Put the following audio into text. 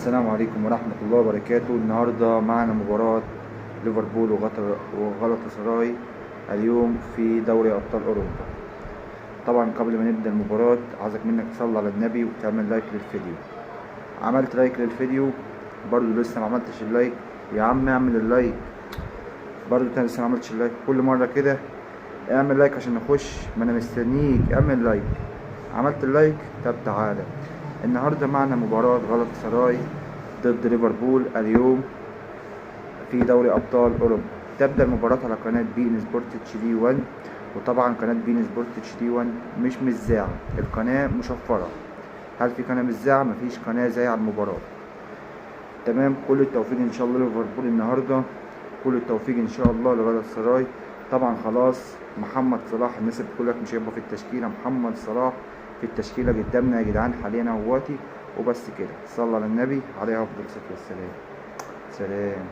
السلام عليكم ورحمة الله وبركاته. النهاردة معنا مباراة ليفربول وغلطة سراي اليوم في دوري أبطال أوروبا. طبعا قبل ما نبدأ المباراة عايزك منك تصلي على النبي وتعمل لايك للفيديو. عملت لايك للفيديو برضو لسه ما عملتش اللايك؟ يا عم اعمل اللايك. برضو انت لسه ما عملتش اللايك؟ كل مرة كده اعمل لايك عشان نخش، ما انا مستنيك. اعمل لايك. عملت اللايك؟ طب تعالى. النهارده معنا مباراة غلطة سراي ضد ليفربول اليوم في دوري ابطال اوروبا. تبدا المباراة على قناة بي ان سبورت اتش دي 1، وطبعا قناة بي ان سبورت اتش دي 1 مش مذاعة، القناة مشفرة. هل في قناة مذاعة؟ مفيش قناة زي على المباراة. تمام. كل التوفيق ان شاء الله لليفربول النهارده، كل التوفيق ان شاء الله لغلطة سراي. طبعا خلاص محمد صلاح، الناس اللي بتقول لك مش هيبقى في التشكيلة، محمد صلاح في التشكيلة قدامنا يا جدعان حاليا اهواتي. وبس كده، صلى على النبي عليه افضل الصلاة والسلام. سلام.